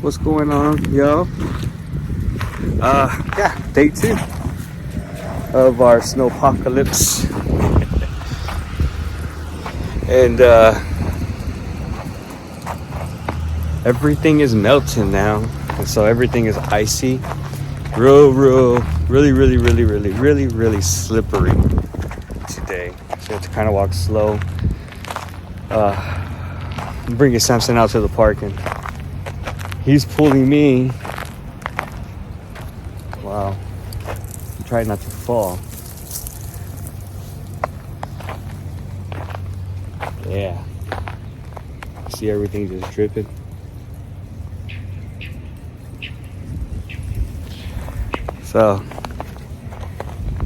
What's going on, yo? Yeah, day 2 of our snowpocalypse. And everything is melting now, and so everything is icy, really slippery today. So you have to kind of walk slow. I'm bringing Samson out to the park, and he's pulling me. Wow. I'm trying not to fall. Yeah. See everything just dripping. So,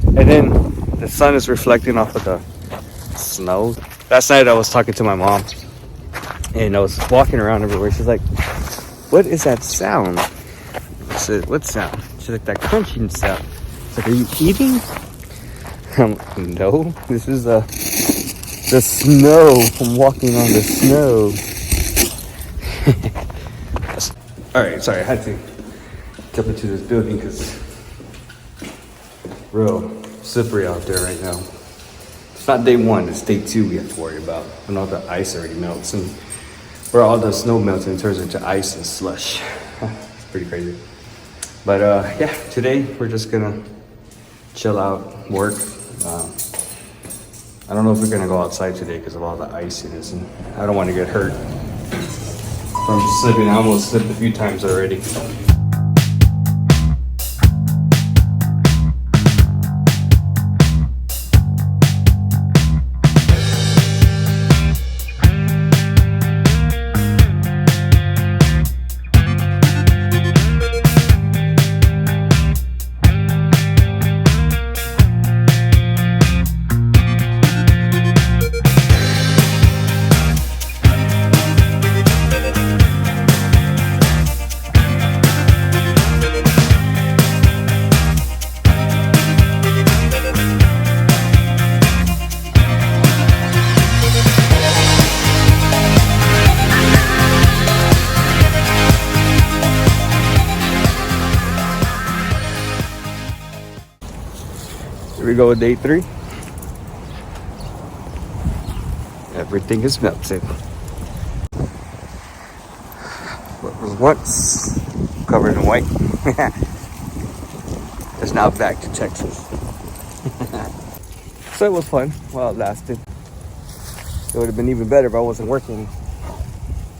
and then the sun is reflecting off of the snow. Last night I was talking to my mom, and I was walking around everywhere. She's like, "What is that sound?" I said, "What sound?" She's like, "That crunching sound." It's like, "Are you eating?" I'm like, "No, this is the snow. I'm walking on the snow." All right, sorry, I had to jump into this building because real slippery out there right now. It's not day 1, it's day 2 we have to worry about when all the ice already melts and where all the snow melts and turns into ice and slush. It's pretty crazy. But yeah, today we're just gonna chill out, work. I don't know if we're gonna go outside today because of all the iciness, and I don't want to get hurt from slipping. I almost slipped a few times already. Here we go with day 3. Everything is melting. What was once covered in white is now back to Texas. So it was fun while it lasted. It would have been even better if I wasn't working.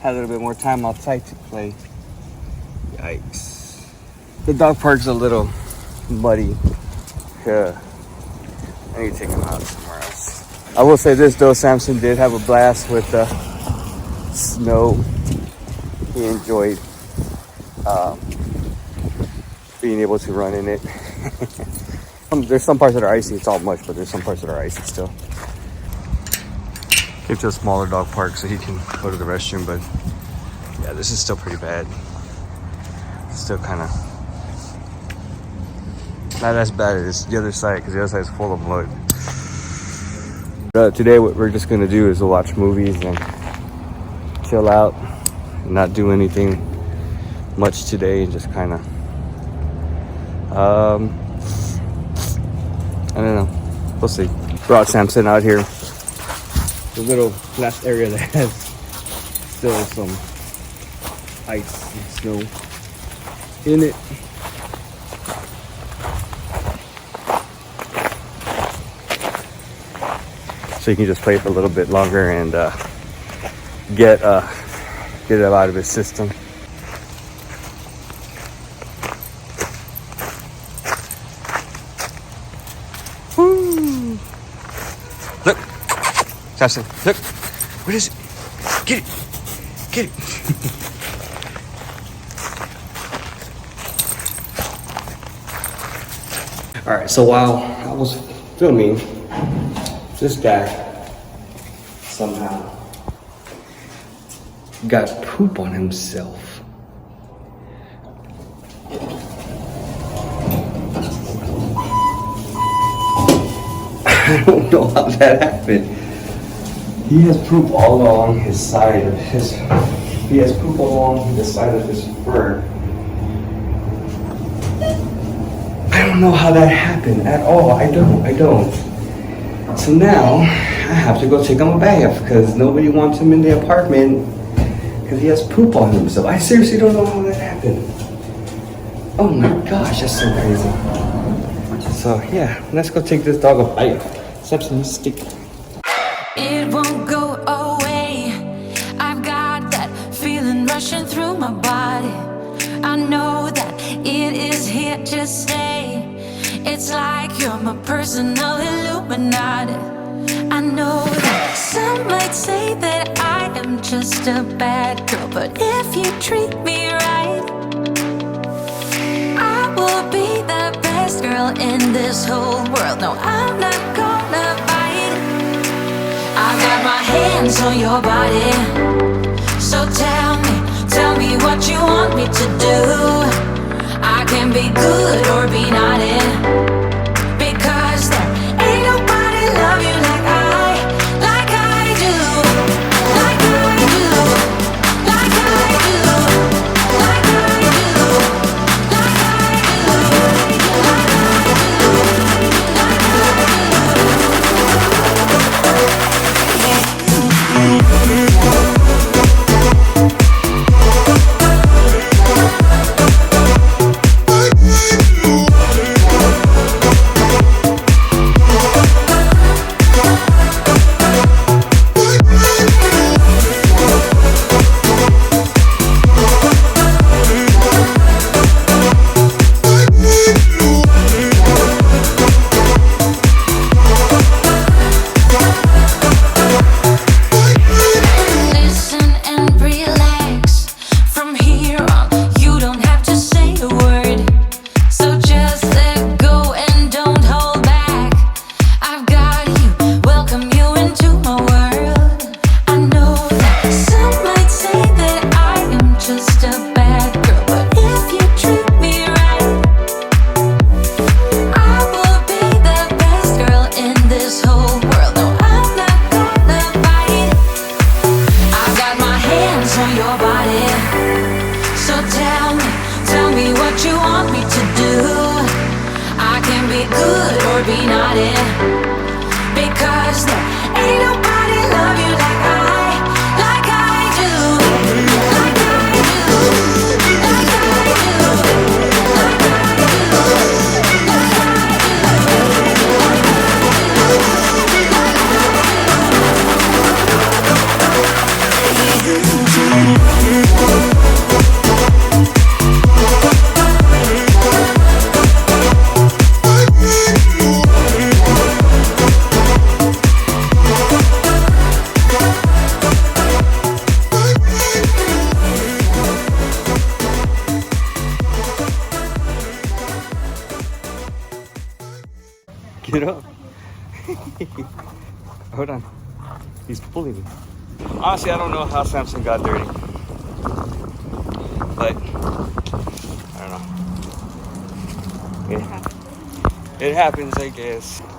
Had a little bit more time outside to play. Yikes. The dog park's a little muddy. I need to take him out somewhere else. I will say this though, Samson did have a blast with the snow. He enjoyed being able to run in it. There's some parts that are icy, it's all mush, but there's some parts that are icy still. Get to a smaller dog park so he can go to the restroom, but yeah, this is still pretty bad. It's still kind of not as bad as the other side, because the other side is full of mud. Today what we're just gonna do is watch movies and chill out and not do anything much today, and just kind of I don't know, we'll see. Brought Samson out here, the little last area that has still some ice and snow in it. So you can just play it for a little bit longer and get it out of his system. Woo! Look, Samson, look. What is it? Get it! Get it! All right. So while I was filming, this guy somehow got poop on himself. I don't know how that happened. He has poop all along his side of his he has poop along the side of his fur. I don't know how that happened at all. I don't. So now I have to go take him a bath because nobody wants him in the apartment because he has poop on himself. I seriously don't know how that happened. Oh my gosh, that's so crazy. So yeah, let's go take this dog a bite. Sepsin stick. It won't go away. I've got that feeling rushing through my body. I know that it is here to stay. It's like you're my personal Illuminati. I know that some might say that I am just a bad girl, but if you treat me right, I will be the best girl in this whole world. No, I'm not gonna fight. I've got my hands on your body. So tell me what you want me to do. I can be good or be naughty, because there ain't nobody love you like I do, like I do, like I do, like I do, like Get up. Hold on. He's pulling me. Honestly, I don't know how Samson got dirty. But, I don't know. It happens, I guess. Are you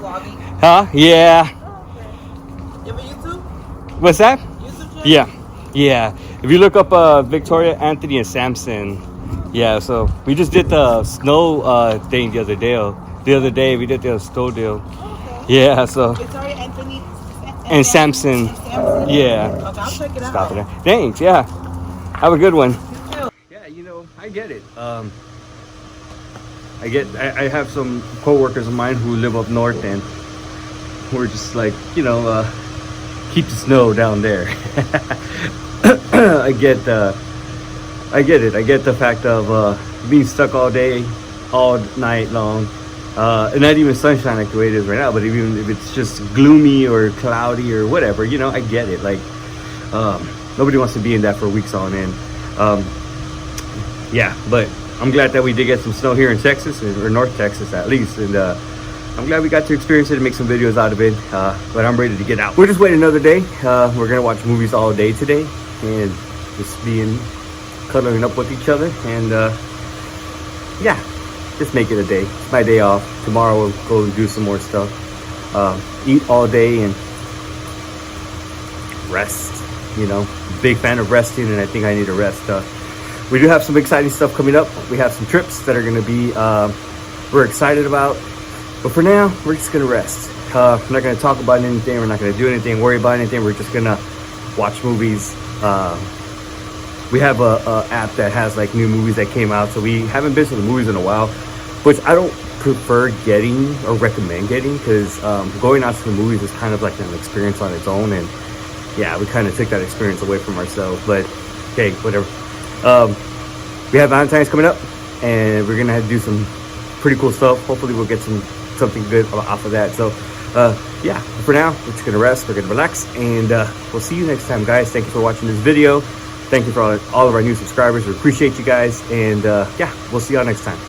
vlogging? Huh? Yeah. Oh, okay. You have a YouTube? What's that? YouTube channel? Yeah. Yeah. If you look up Victoria, Anthony, and Samson. Yeah, so we just did the snow thing the other day. The other day we did the snow deal. Oh, okay. Yeah, so. Victoria, Anthony, And Samson. Yeah. Yeah. Okay, I'll check it Stop out. it. Thanks. Yeah. Have a good one. You too. Yeah, you know, I get it. I have some co-workers of mine who live up north, and we're just like, you know, keep the snow down there. I get it. I get the fact of being stuck all day, all night long. And not even sunshine like the way it is right now, but even if it's just gloomy or cloudy or whatever, you know, I get it. Like, nobody wants to be in that for weeks on end. Yeah, but I'm glad that we did get some snow here in Texas, or North Texas at least, and I'm glad we got to experience it and make some videos out of it. But I'm ready to get out. We're just waiting another day. We're gonna watch movies all day today, and just cuddling up with each other, and yeah, just make it a day. It's my day off. Tomorrow we'll go and do some more stuff. Eat all day and rest. You know, big fan of resting, and I think I need to rest. We do have some exciting stuff coming up. We have some trips that are going to be we're excited about, but for now we're just going to rest. We're not going to talk about anything. We're not going to do anything, worry about anything. We're just going to watch movies. We have a app that has like new movies that came out, so we haven't been to the movies in a while, which I don't prefer getting or recommend getting, because going out to the movies is kind of like an experience on its own, and yeah, we kind of took that experience away from ourselves. But okay, whatever. We have Valentine's coming up, and we're gonna have to do some pretty cool stuff. Hopefully we'll get something good off of that. So yeah, for now we're just gonna rest, we're gonna relax, and we'll see you next time, guys. Thank you for watching this video. Thank you for all of our new subscribers. We appreciate you guys, and yeah, we'll see y'all next time.